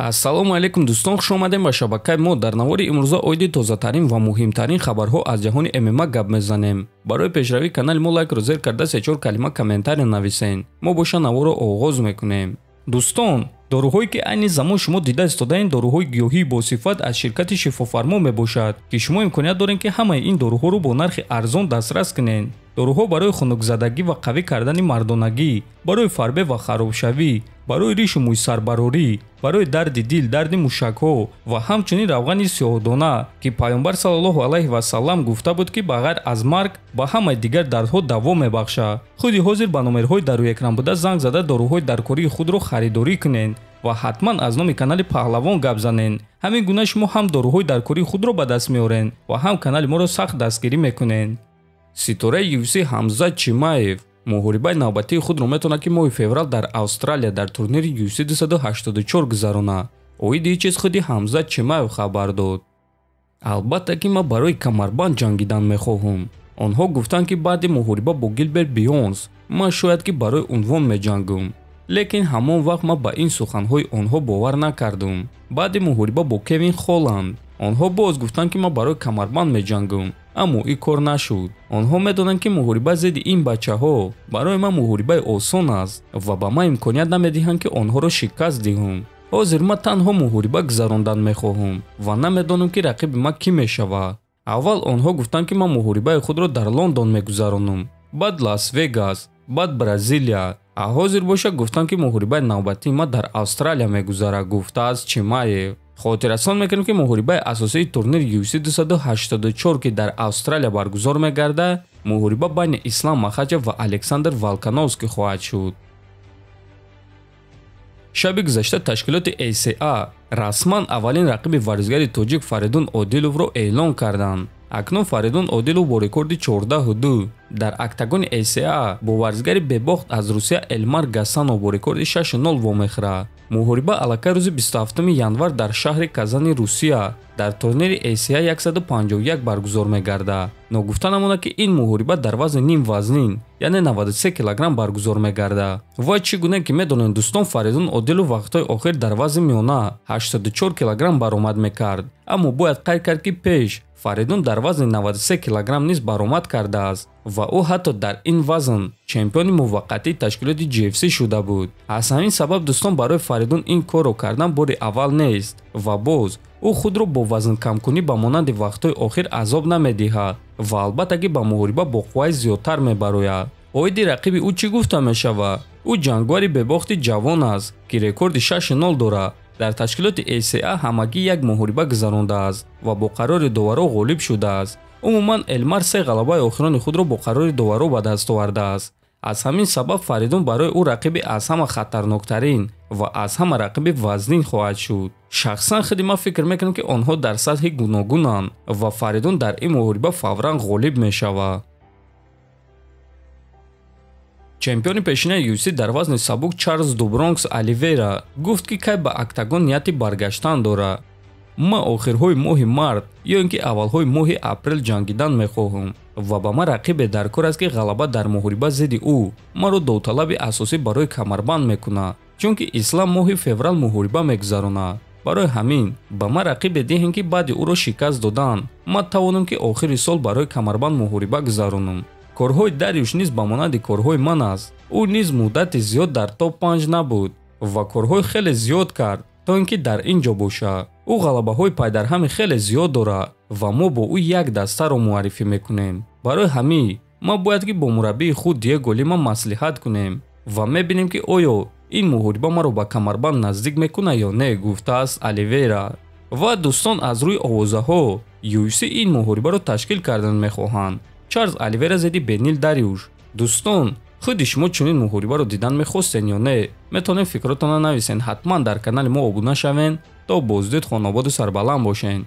Ассалому алейкум дӯстон, хуш омадем ба шабакаи мо. Дар навори имрӯза оиди тозатарин ва муҳимтарин хабарҳо аз ҷаҳони ММА гап мезанем. Барои пешравии канали мо лайкро зер карда 3-4 калима комментария нависен. Мо боша наворро оғоз мекунем. Дӯстон, доруҳое ки айни замон шумо дида истодаин доруҳои гиёҳии босифат аз ширкати шифофармо мебошад, ки шумо имконият доред ки ҳамаи ин доруҳоро бо нархи арзон дастрас кунед. доруҳо барои хунукзадагӣ ва қавӣ кардани мардонагӣ, барои фарбе ва харобшавӣ, барои ришу мӯйсарбарорӣ, барои дарди дил, дарди мушакҳо ва ҳамчунин равғани сиёҳдона, ки пайғамбар саллаллоҳу алайҳи васаллам гуфта буд ки ба ғайр аз марг ба ҳамаи дигар дардҳо даво мебахшад. Худи ҳозир ба номерҳои дар рӯи экран буда занг зада доруҳои даркории худро харидорӣ кунед ва ҳатман аз номи канали Паҳлавон гап занед. ҳамин гуна шумо ҳам доруҳои даркории худро ба даст меоред ва ҳам канали моро сахт дастгирӣ мекунед. Ситораи UFC Ҳамзат Чимаев муҳорибаи навбатии худро метавонад ки моҳи феврал дар Австралия дар турнири UFC 284 гузарона. Оиди ҳеҷ чиз худи Ҳамзат Чимаев хабар дод. Албатта ки ман барои камарбанд ҷангидан мехоҳам. Онҳо гуфтанд ки баъди муҳориба бо Гилберт Бионс ман шояд ки барои унвон меҷангам. Лекин ҳамон вақт ман ба ин суханҳои онҳо бовар накардам. Баъди муҳориба бо Кевин Холланд онҳо боз гуфтанд ки ман барои камарбанд меҷангам, аммо ин кор нашуд. Онҳо медонанд ки муҳориба зидди ин бачаҳо барои ман муҳорибаи осон аст ва ба ман имконият намедиҳанд ки онҳоро шикаст диҳам. ҳозир ман танҳо муҳориба гузарондан мехоҳам ва намедонам ки рақиби ман кӣ мешавад. аввал онҳо гуфтанд ки ман муҳорибаи худро дар Лондон мегузаронам, баъд Лас Вегас, баъд Бразилия. ҳозир боша гуфтанд ки муҳорибаи навбатии ман дар Австралия мегузарад, гуфтааст Чимаев. хотиррасон мекунем ки муҳорибаи асосии турнири UFC 284 ки дар Австралия баргузор мегардад, муҳориба байни Ислам Махачев ва Александр Волкановский хоҳад шуд. шаби гузашта ташкилоти ACA расман аввалин рақиби варзигари тоҷик Фаридун Одиловро эълон карданд. акнун Фаридун Одилов бо рекорди 14-2 дар октагони ACA бо варзигари бебохт аз Русия Эльмар Гасанов бо рекорди 6-0 вомехӯрад. муҳориба аллакай рӯзи 27 январ дар шаҳри Казани, Русия дар турнири ACA 151 баргузор мегардад. ногуфта намонад ки ин муҳориба дар вазни ним вазнин, яъне 93 кг баргузор мегардад. вай чӣ гуна ки медонед дӯстон, Фаридун Одилов вақтҳои охир дар вазни миёна 84 кг баромад мекард, аммо бояд қайд кард ки пеш Фаридун дар вазни 93 кг низ баромад кардааст ва ӯ ҳатто дар ин вазн чемпиони муваққатии ташкилоти GFC шуда буд. аз ҳамин сабаб дӯстон, барои Фаридун ин корро кардан бори аввал нест ва боз ӯ худро бо вазнкамкунӣ ба монанди вақтҳои охир азоб намедиҳад ва албатта ки ба муҳориба бо қувваи зиёдтар мебарояд. оиди рақиби ӯ чӣ гуфта мешавад? ӯ ҷангвари бебохти ҷавон аст ки рекорди 6-0 дорад. дар ташкилоти ACA ҳамагӣ як муҳориба гузарондааст ва бо қарори доваро ғолиб шудааст. умуман Эльмар 3 ғалабаи охирони худро бо қарори доваро ба даст овардааст. аз ҳамин сабаб Фаридун барои ӯ рақиби аз ҳама хатарноктарин ва аз ҳама рақиби вазнин хоҳад шуд. шахсан худи ман фикр мекунам ки онҳо дар сатҳи гуногунанд ва Фаридун дар ин муҳориба фавран ғолиб мешавад. чемпиони пешинаи UFC дар вазни сабук Чарлз Ду Бронкс Оливейра гуфт ки кай ба октагон нияти баргаштан дорад. ман охирҳои моҳи март ё ин ки аввалҳои моҳи апрел ҷангидан мехоҳам ва ба ман рақибе даркор аст ки ғалаба дар муҳориба зидди ӯ маро довталаби асосӣ барои камарбанд мекунад, чунки ислам моҳи феврал муҳориба мегузаронад. барои ҳамин ба ман рақибе диҳем ки баъди ӯро шикаст додан ман тавонам ки охири сол барои камарбанд муҳориба гузаронам. корҳои Дариюш низ ба монанди корҳои ман аст. ӯ низ муддати зиёд дар топ 5 набуд ва корҳои хеле зиёд кард то ин ки дар ин ҷо бошад. ӯ ғалабаҳои пайдарҳами хеле зиёд дорад ва мо бо ӯ як дастаро муаррифӣ мекунем. барои ҳамин ман бояд ки бо мураббии худ Диего Лима маслиҳат кунем ва мебинем ки оё ин муҳориба маро ба камарбанд наздик мекунад ё не, гуфтааст Оливейра. ва дӯстон, аз рӯи овозаҳо UFC ин муҳорибаро ташкил кардан мехоҳанд. Чарлз Оливейра зидди Бенил Дариюш. дӯстон, худи шумо чунин муҳорибаро дидан мехостен ё не? метавонед фикротонро нависен. ҳатман дар канали мо обуна шавен то боздид хонободу сарбаланд бошен.